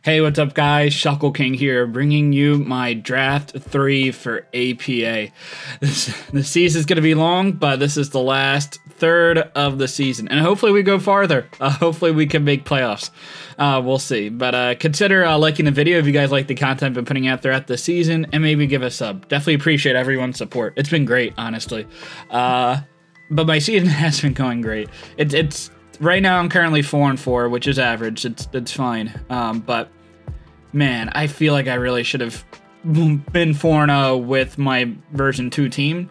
Hey, what's up guys? Shuckle King here, bringing you my Draft 3 for APA. The season's going to be long, but this is the last third of the season. And hopefully we go farther. Hopefully we can make playoffs. We'll see. But consider liking the video if you guys like the content I've been putting out throughout the season. And maybe give a sub. Definitely appreciate everyone's support. It's been great, honestly. But my season has been going great. It's right now I'm currently 4-4, which is average. It's fine. But man, I feel like I really should have been 4-0 with my version 2 team.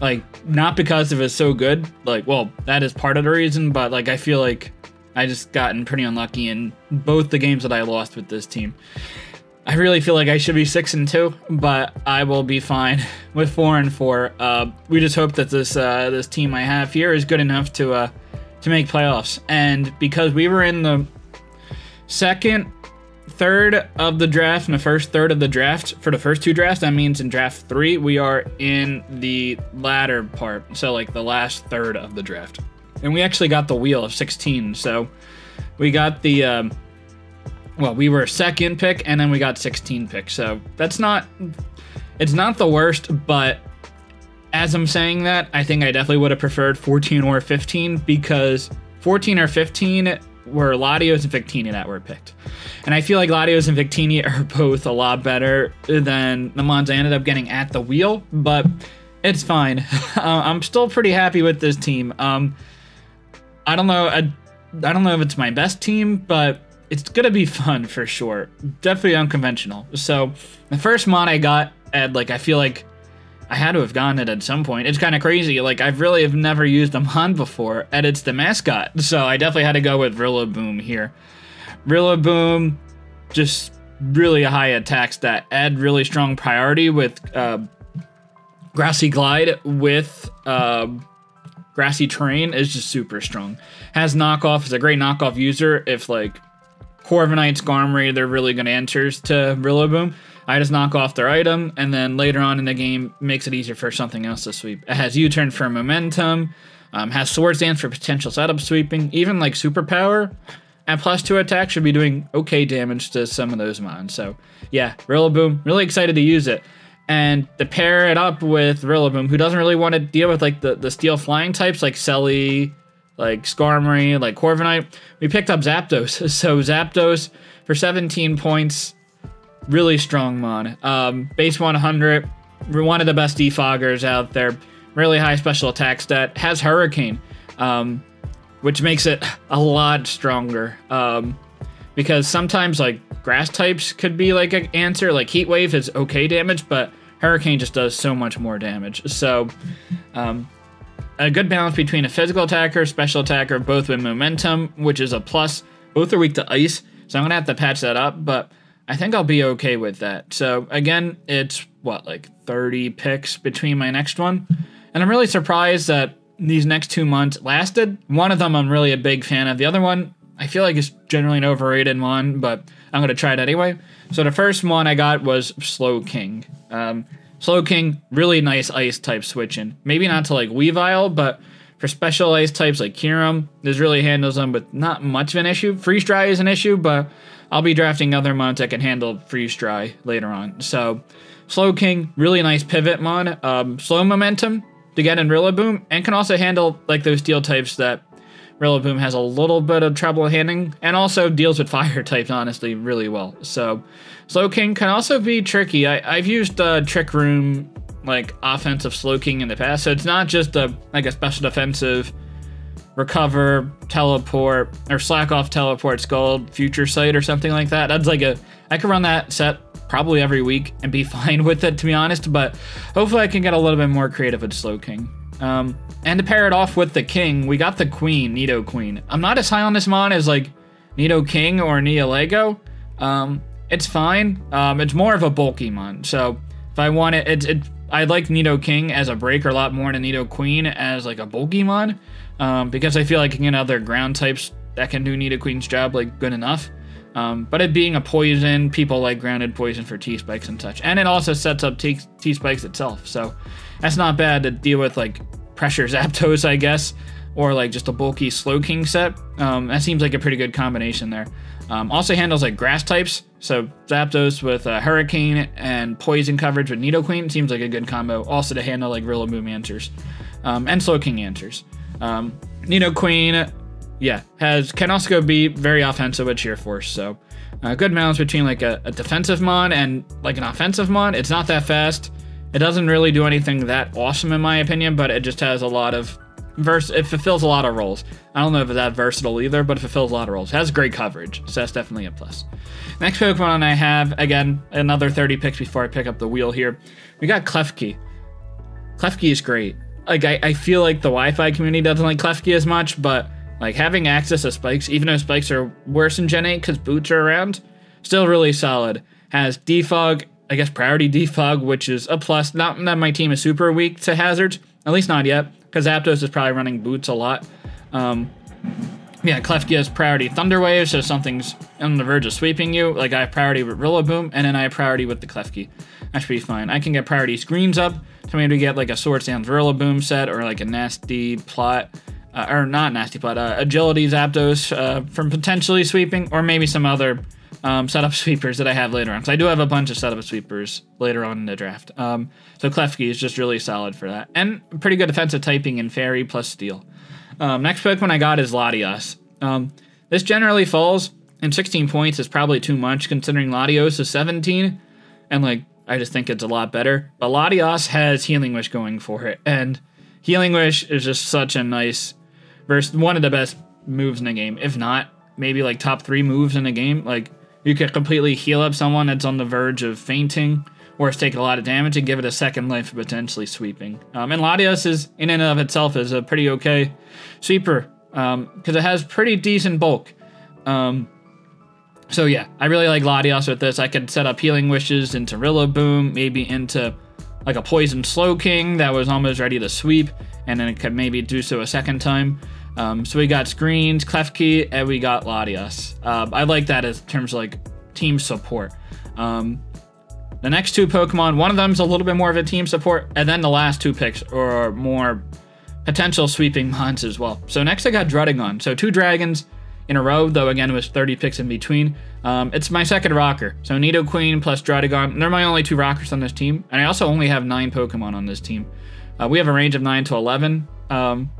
Like, not because it was so good. Like, well, that is part of the reason, but like I feel like I just gotten pretty unlucky in both the games that I lost with this team. I really feel like I should be 6-2, but I will be fine with 4-4. We just hope that this team I have here is good enough to make playoffs. And because we were in the second third of the draft and the first third of the draft for the first two drafts, that means in draft 3 we are in the latter part, so like the last third of the draft. And we actually got the wheel of 16, so we got the well, we were second pick and then we got 16 picks, so it's not the worst. But as I'm saying that, I think I definitely would have preferred 14 or 15, because 14 or 15 were Lottios and Victini that were picked. And I feel like Lottios and Victini are both a lot better than the mons I ended up getting at the wheel, but it's fine. I'm still pretty happy with this team. I don't know if it's my best team, but it's gonna be fun for sure. Definitely unconventional. So the first mod I got, and like I feel like I had to have gotten it at some point. It's kind of crazy. Like, I really have never used a mod before, and it's the MASCOT. So I definitely had to go with Rillaboom here. Rillaboom, just really a high attack stat. Add really strong priority with Grassy Glide with Grassy Terrain is just super strong. Has knockoff, is a great knockoff user if like Corviknight, Skarmory, they're really good answers to Rillaboom. I just knock off their item, and then later on in the game, makes it easier for something else to sweep. It has U-turn for momentum, has Swords Dance for potential setup sweeping, even like Superpower at +2 attack should be doing okay damage to some of those mons. So yeah, Rillaboom, really excited to use it. And to pair it up with Rillaboom, who doesn't really want to deal with like the steel flying types like Selly, like Skarmory, like Corviknight, we picked up Zapdos. So Zapdos for 17 points, really strong mon. Base 100, one of the best defoggers out there. Really high special attack stat. Has Hurricane, which makes it a lot stronger. Because sometimes like grass types could be like an answer. Like Heat Wave is okay damage, but Hurricane just does so much more damage. So a good balance between a physical attacker, special attacker, both with momentum, which is a plus. Both are weak to ice, so I'm gonna have to patch that up, but I think I'll be okay with that. So again, it's what, like 30 picks between my next one, and I'm really surprised that these next 2 months lasted. One of them I'm really a big fan of. The other one I feel like is generally an overrated one, but I'm gonna try it anyway. So the first one I got was Slow King. Slow King, really nice ice type switching. Maybe not to like Weavile, but for special ice types like Kyurem, this really handles them with not much of an issue. Freeze Dry is an issue, but I'll be drafting other mons that can handle Freeze Dry later on. So Slow King, really nice pivot mon. Slow momentum to get in Rillaboom, and can also handle like those steel types that Rillaboom has a little bit of trouble handling, and also deals with fire types honestly really well. So Slow King can also be tricky. I've used Trick Room like offensive Slow King in the past, so it's not just like a special defensive recover, teleport, or slack off, teleport, Scald, future sight, or something like that. That's like I could run that set probably every week and be fine with it, to be honest, but hopefully I can get a little bit more creative with Slow King. And to pair it off with the King, we got the Queen, Nido Queen. I'm not as high on this mon as like Nido King or Neolego. It's fine. It's more of a bulky mon, so if I want it, I like Nido King as a breaker a lot more than Nido Queen as like a bulky mon, because I feel like I can get other ground types that can do Nido Queen's job like good enough. But it being a poison, people like grounded poison for T-Spikes and such. And it also sets up T-Spikes itself, so that's not bad to deal with like pressure Zapdos, I guess. or like just a bulky Slowking set. That seems like a pretty good combination there. Also handles like grass types, so Zapdos with Hurricane and Poison coverage with Nidoqueen seems like a good combo. Also to handle like Rillaboom answers and Slowking answers. Nidoqueen, yeah, can also be very offensive with Sheer Force, so good balance between like a defensive mon and like an offensive mon. It's not that fast. It doesn't really do anything that awesome in my opinion, but it just has a lot of it fulfills a lot of roles. I don't know if it's that versatile either, but it fulfills a lot of roles. It has great coverage, so that's definitely a plus. Next Pokemon I have, again, another 30 picks before I pick up the wheel here. We got Klefki. Klefki is great. Like, I feel like the Wi-Fi community doesn't like Klefki as much, but like having access to spikes, even though spikes are worse in Gen 8 because boots are around, still really solid. Has defog, I guess priority defog, which is a plus. Not that my team is super weak to hazards, at least not yet, because Zapdos is probably running boots a lot. Yeah, Klefki has priority Thunder Wave, so something's on the verge of sweeping you. Like I have priority with Rillaboom, and then I have priority with the Klefki. That should be fine. I can get priority screens up to maybe get like a Swords Dance Rillaboom set or like a Nasty Plot, or not Nasty Plot, Agility Zapdos from potentially sweeping, or maybe some other setup sweepers that I have later on. Because I do have a bunch of setup sweepers later on in the draft. So Klefki is just really solid for that. And pretty good defensive typing in Fairy plus Steel. Next Pokemon I got is Lottios. This generally falls, and 16 points is probably too much considering Lottios is 17. And like, I just think it's a lot better. But Lottios has Healing Wish going for it. And Healing Wish is just such a nice, one of the best moves in the game. If not, maybe like top 3 moves in the game. Like, you could completely heal up someone that's on the verge of fainting or is taking a lot of damage and give it a second life for potentially sweeping. And Lottios is, in and of itself, is a pretty okay sweeper because it has pretty decent bulk. So yeah, I really like Lottios with this. I could set up Healing Wishes into Rillaboom, maybe into like a Poison Slowking that was almost ready to sweep, and then it could maybe do so a second time. So we got Screens, Klefki, and we got Lottios. I like that as terms of like team support. The next 2 Pokemon, one of them is a little bit more of a team support, and then the last 2 picks are more potential sweeping mons as well. So next I got Druddigon. So 2 dragons in a row, though again with 30 picks in between. It's my second rocker. So Nidoqueen plus Druddigon. They're my only 2 rockers on this team, and I also only have 9 Pokemon on this team. We have a range of 9 to 11.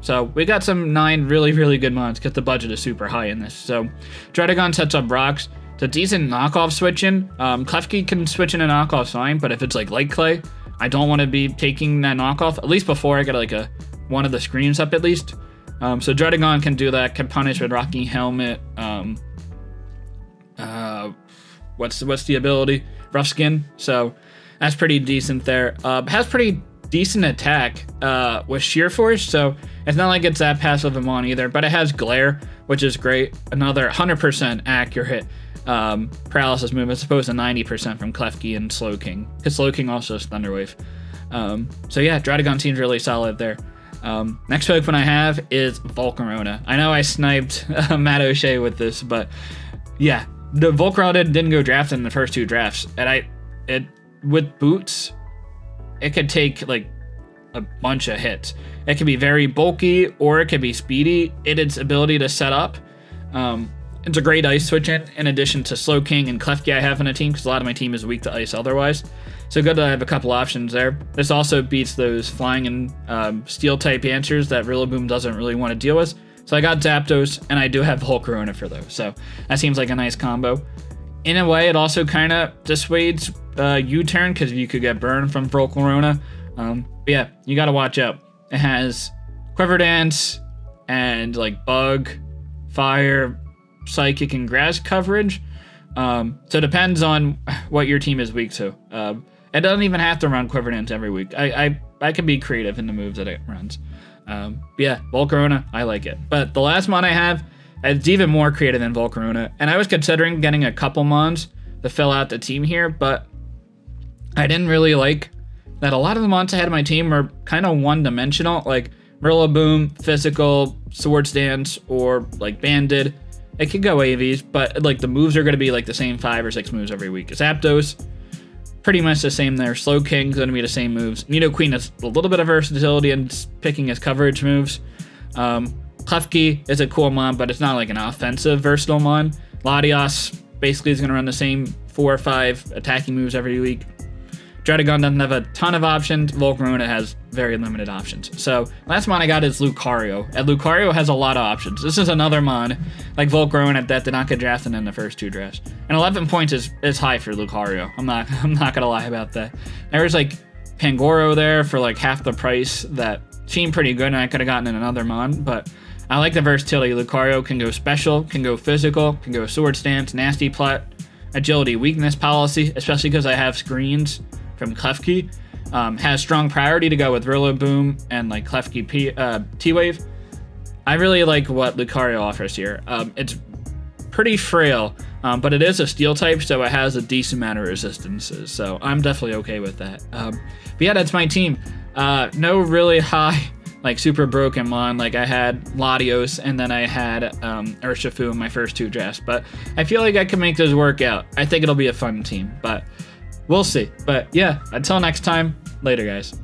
So we got some 9 really, really good mons because the budget is super high in this. So Druddigon sets up rocks. It's a decent knockoff switch in. Klefki can switch in a knockoff fine, but if it's like Light Clay, I don't want to be taking that knockoff, at least before I get like one of the screens up at least. So Druddigon can do that, can punish with Rocky Helmet. What's the ability? Rough Skin. So that's pretty decent there. Has pretty decent attack with Sheer Force, so it's not like it's that passive of on either, but it has Glare, which is great. Another 100% accurate paralysis move as opposed to 90% from Klefki and Slowking, because Slowking also has Thunder Wave. So yeah, Druddigon seems really solid there. Next Pokemon I have is Volcarona. I know I sniped Matt O'Shea with this, but yeah, the Volcarona didn't go draft in the first 2 drafts, and with boots, it could take like a bunch of hits. It can be very bulky or it can be speedy in its ability to set up. It's a great ice switch in addition to Slowking and Klefki I have on a team because a lot of my team is weak to ice otherwise. So good that I have a couple options there. This also beats those flying and steel type answers that Rillaboom doesn't really want to deal with. So I got Zapdos and I do have Volcarona for those. So that seems like a nice combo. In a way, it also kind of dissuades U-turn because you could get burned from Volcarona. But yeah, you got to watch out. It has Quiver Dance and like Bug, Fire, Psychic, and Grass coverage. So it depends on what your team is weak to. It doesn't even have to run Quiver Dance every week. I can be creative in the moves that it runs. But yeah, Volcarona, I like it. But the last mon I have, it's even more creative than Volcarona. And I was considering getting a couple mons to fill out the team here, but I didn't really like that a lot of the mons I had in my team are kind of one-dimensional, like Rillaboom, Physical, Swords Dance, or like Banded. It could go AVs, but like the moves are going to be like the same 5 or 6 moves every week. Zapdos, pretty much the same there. Slowking's going to be the same moves. Nidoqueen has a little bit of versatility in picking his coverage moves. Klefki is a cool mon, but it's not like an offensive versatile mon. Lottios basically is going to run the same 4 or 5 attacking moves every week. Dredagon doesn't have a ton of options. Volcarona has very limited options. So last mon I got is Lucario. And Lucario has a lot of options. This is another mon like Volcarona that did not get drafted in the first 2 drafts. And 11 points is high for Lucario. I'm not gonna lie about that. There's like Pangoro there for like half the price that seemed pretty good, and I could have gotten in another mon, but I like the versatility. Lucario can go special, can go physical, can go sword stance, nasty plot, agility, weakness policy, especially because I have screens from Klefki. Has strong priority to go with Rillaboom and like Klefki T-Wave. I really like what Lucario offers here. It's pretty frail, but it is a steel type, so it has a decent amount of resistances, so I'm definitely okay with that. But yeah, that's my team. No really high, like super broken mon. Like I had Lottios and then I had Urshifu in my first 2 drafts, but I feel like I can make this work out. I think it'll be a fun team, but we'll see. But yeah, until next time, later guys.